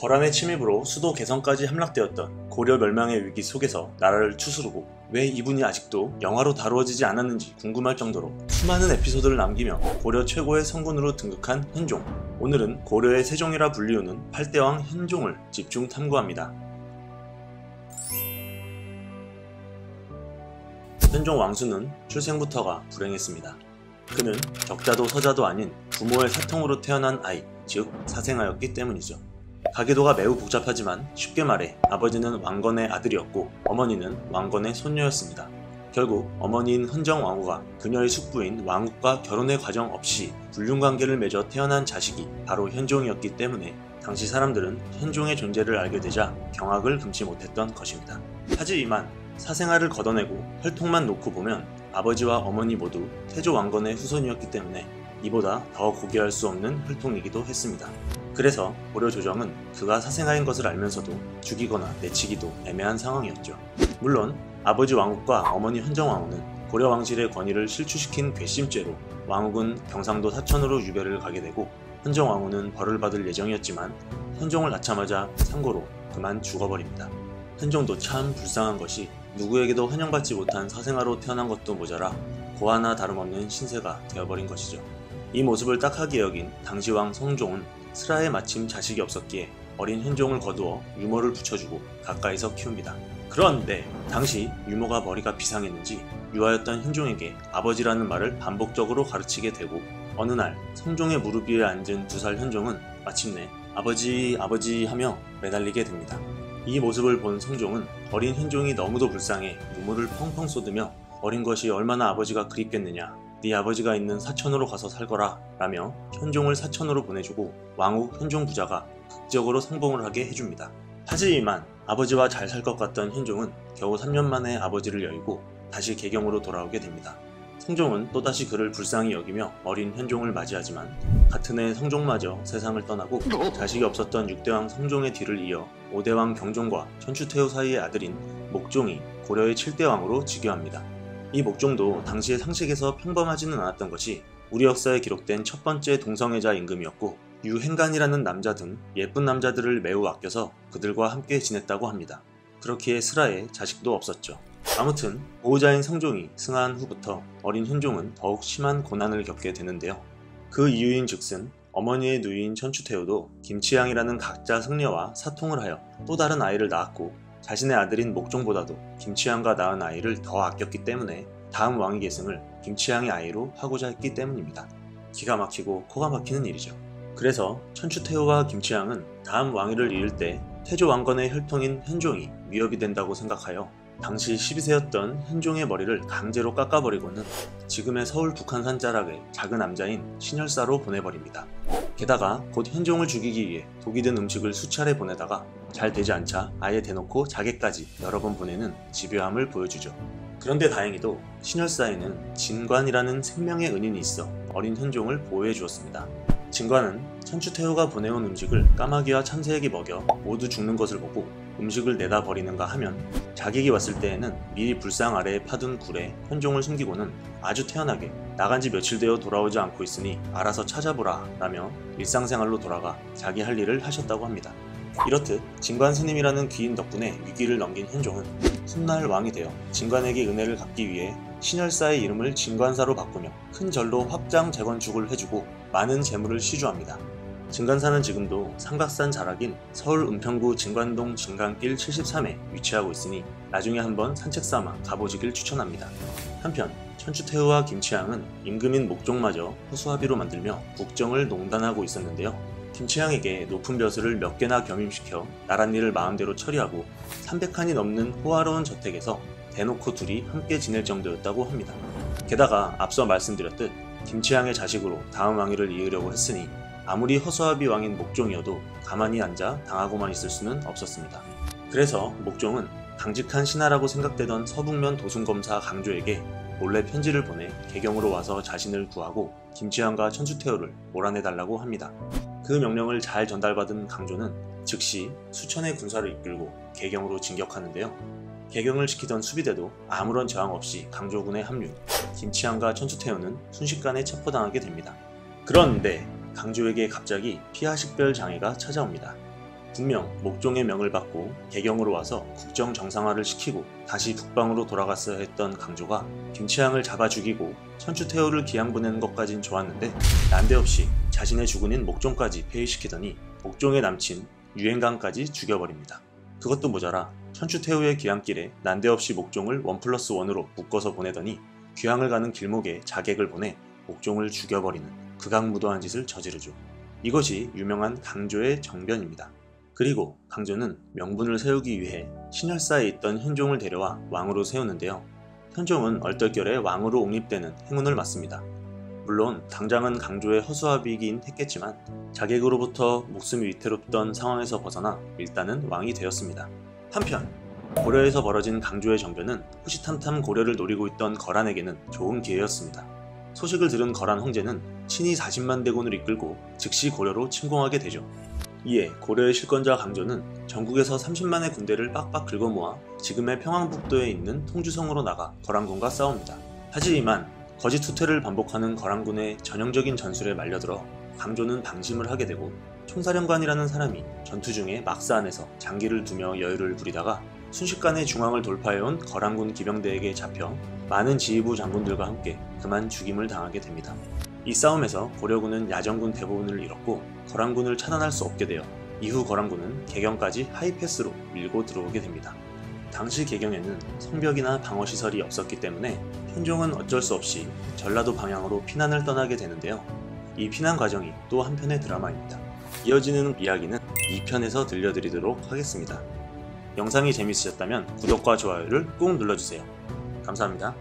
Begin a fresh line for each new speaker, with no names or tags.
거란의 침입으로 수도 개성까지 함락되었던 고려 멸망의 위기 속에서 나라를 추스르고 왜 이분이 아직도 영화로 다루어지지 않았는지 궁금할 정도로 수많은 에피소드를 남기며 고려 최고의 성군으로 등극한 현종. 오늘은 고려의 세종이라 불리우는 8대왕 현종을 집중 탐구합니다. 현종 왕수는 출생부터가 불행했습니다. 그는 적자도 서자도 아닌 부모의 사통으로 태어난 아이, 즉 사생아였기 때문이죠. 가계도가 매우 복잡하지만 쉽게 말해 아버지는 왕건의 아들이었고 어머니는 왕건의 손녀였습니다. 결국 어머니인 헌정왕후가 그녀의 숙부인 왕후과 결혼의 과정 없이 불륜관계를 맺어 태어난 자식이 바로 현종이었기 때문에 당시 사람들은 현종의 존재를 알게 되자 경악을 금치 못했던 것입니다. 하지만 사생아를 걷어내고 혈통만 놓고 보면 아버지와 어머니 모두 태조 왕건의 후손이었기 때문에 이보다 더 고귀할 수 없는 혈통이기도 했습니다. 그래서 고려 조정은 그가 사생아인 것을 알면서도 죽이거나 내치기도 애매한 상황이었죠. 물론 아버지 왕욱과 어머니 현정왕후는 고려 왕실의 권위를 실추시킨 괘씸죄로 왕욱은 경상도 사천으로 유배를 가게 되고 현정왕후는 벌을 받을 예정이었지만 현종을 낳자마자 상고로 그만 죽어버립니다. 현종도 참 불쌍한 것이 누구에게도 환영받지 못한 사생아로 태어난 것도 모자라 고아나 다름없는 신세가 되어버린 것이죠. 이 모습을 딱하게 여긴 당시 왕 성종은 슬하에 마침 자식이 없었기에 어린 현종을 거두어 유모를 붙여주고 가까이서 키웁니다. 그런데 당시 유모가 머리가 비상했는지 유아였던 현종에게 아버지라는 말을 반복적으로 가르치게 되고 어느 날 성종의 무릎 위에 앉은 2살 현종은 마침내 아버지 아버지 하며 매달리게 됩니다. 이 모습을 본 성종은 어린 현종이 너무도 불쌍해 눈물을 펑펑 쏟으며 어린 것이 얼마나 아버지가 그립겠느냐, 네 아버지가 있는 사천으로 가서 살거라 라며 현종을 사천으로 보내주고 왕욱 현종 부자가 극적으로 성봉을 하게 해줍니다. 하지만 아버지와 잘 살 것 같던 현종은 겨우 3년 만에 아버지를 여의고 다시 개경으로 돌아오게 됩니다. 성종은 또다시 그를 불쌍히 여기며 어린 현종을 맞이하지만 같은 해 성종마저 세상을 떠나고 자식이 없었던 6대왕 성종의 뒤를 이어 5대왕 경종과 천추태후 사이의 아들인 목종이 고려의 7대왕으로 즉위합니다. 이 목종도 당시의 상식에서 평범하지는 않았던 것이 우리 역사에 기록된 첫 번째 동성애자 임금이었고 유행간이라는 남자 등 예쁜 남자들을 매우 아껴서 그들과 함께 지냈다고 합니다. 그렇기에 슬하에 자식도 없었죠. 아무튼 보호자인 성종이 승하한 후부터 어린 현종은 더욱 심한 고난을 겪게 되는데요. 그 이유인 즉슨 어머니의 누이인 천추태후도 김치향이라는 각자 승려와 사통을 하여 또 다른 아이를 낳았고 자신의 아들인 목종보다도 김치향과 낳은 아이를 더 아꼈기 때문에 다음 왕위 계승을 김치향의 아이로 하고자 했기 때문입니다. 기가 막히고 코가 막히는 일이죠. 그래서 천추태후와 김치향은 다음 왕위를 이을 때 태조 왕건의 혈통인 현종이 위협이 된다고 생각하여 당시 12세였던 현종의 머리를 강제로 깎아버리고는 지금의 서울 북한산 자락의 작은 남자인 신열사로 보내버립니다. 게다가 곧 현종을 죽이기 위해 독이 든 음식을 수차례 보내다가 잘 되지 않자 아예 대놓고 자객까지 여러 번 보내는 집요함을 보여주죠. 그런데 다행히도 신열사에는 진관이라는 생명의 은인이 있어 어린 현종을 보호해 주었습니다. 진관은 천추태후가 보내온 음식을 까마귀와 참새에게 먹여 모두 죽는 것을 보고 음식을 내다 버리는가 하면 자객이 왔을 때에는 미리 불상 아래에 파둔 굴에 현종을 숨기고는 아주 태연하게 나간 지 며칠 되어 돌아오지 않고 있으니 알아서 찾아보라 라며 일상생활로 돌아가 자기 할 일을 하셨다고 합니다. 이렇듯 진관 스님이라는 귀인 덕분에 위기를 넘긴 현종은 훗날 왕이 되어 진관에게 은혜를 갚기 위해 신열사의 이름을 진관사로 바꾸며 큰 절로 확장 재건축을 해주고 많은 재물을 시주합니다. 진관사는 지금도 삼각산 자락인 서울 은평구 진관동 진관길 73에 위치하고 있으니 나중에 한번 산책삼아 가보시길 추천합니다. 한편 천추태후와 김치향은 임금인 목종마저 허수아비로 만들며 국정을 농단하고 있었는데요. 김치향에게 높은 벼슬을 몇 개나 겸임시켜 나랏일을 마음대로 처리하고 300칸이 넘는 호화로운 저택에서 대놓고 둘이 함께 지낼 정도였다고 합니다. 게다가 앞서 말씀드렸듯 김치향의 자식으로 다음 왕위를 이으려고 했으니 아무리 허수아비 왕인 목종이어도 가만히 앉아 당하고만 있을 수는 없었습니다. 그래서 목종은 강직한 신하라고 생각되던 서북면 도순검사 강조에게 몰래 편지를 보내 개경으로 와서 자신을 구하고 김치향과 천추태후를 몰아내달라고 합니다. 그 명령을 잘 전달받은 강조는 즉시 수천의 군사를 이끌고 개경으로 진격하는데요. 개경을 지키던 수비대도 아무런 저항 없이 강조군에 합류, 김치향과 천추태후는 순식간에 체포당하게 됩니다. 그런데 강조에게 갑자기 피하식별 장애가 찾아옵니다. 분명 목종의 명을 받고 개경으로 와서 국정 정상화를 시키고 다시 북방으로 돌아갔어야 했던 강조가 김치향을 잡아 죽이고 천추태후를 기양 보내는 것까진 좋았는데 난데없이 자신의 주군인 목종까지 폐위시키더니 목종의 남친 유행강까지 죽여버립니다. 그것도 모자라 천추태후의 기양길에 난데없이 목종을 1+1으로 묶어서 보내더니 귀향을 가는 길목에 자객을 보내 목종을 죽여버리는 극악무도한 짓을 저지르죠. 이것이 유명한 강조의 정변입니다. 그리고 강조는 명분을 세우기 위해 신열사에 있던 현종을 데려와 왕으로 세우는데요. 현종은 얼떨결에 왕으로 옹립되는 행운을 맞습니다. 물론 당장은 강조의 허수아비이긴 했겠지만 자객으로부터 목숨이 위태롭던 상황에서 벗어나 일단은 왕이 되었습니다. 한편 고려에서 벌어진 강조의 정변은 호시탐탐 고려를 노리고 있던 거란에게는 좋은 기회였습니다. 소식을 들은 거란 황제는 친히 40만 대군을 이끌고 즉시 고려로 침공하게 되죠. 이에 고려의 실권자 강조는 전국에서 30만의 군대를 빡빡 긁어모아 지금의 평안북도에 있는 통주성으로 나가 거란군과 싸웁니다. 하지만 거짓 후퇴를 반복하는 거란군의 전형적인 전술에 말려들어 강조는 방심을 하게 되고 총사령관이라는 사람이 전투 중에 막스 안에서 장기를 두며 여유를 부리다가 순식간에 중앙을 돌파해온 거란군 기병대에게 잡혀 많은 지휘부 장군들과 함께 그만 죽임을 당하게 됩니다. 이 싸움에서 고려군은 야전군 대부분을 잃었고 거란군을 차단할 수 없게 되어 이후 거란군은 개경까지 하이패스로 밀고 들어오게 됩니다. 당시 개경에는 성벽이나 방어시설이 없었기 때문에 현종은 어쩔 수 없이 전라도 방향으로 피난을 떠나게 되는데요. 이 피난 과정이 또 한편의 드라마입니다. 이어지는 이야기는 2편에서 들려드리도록 하겠습니다. 영상이 재밌으셨다면 구독과 좋아요를 꾹 눌러주세요. 감사합니다.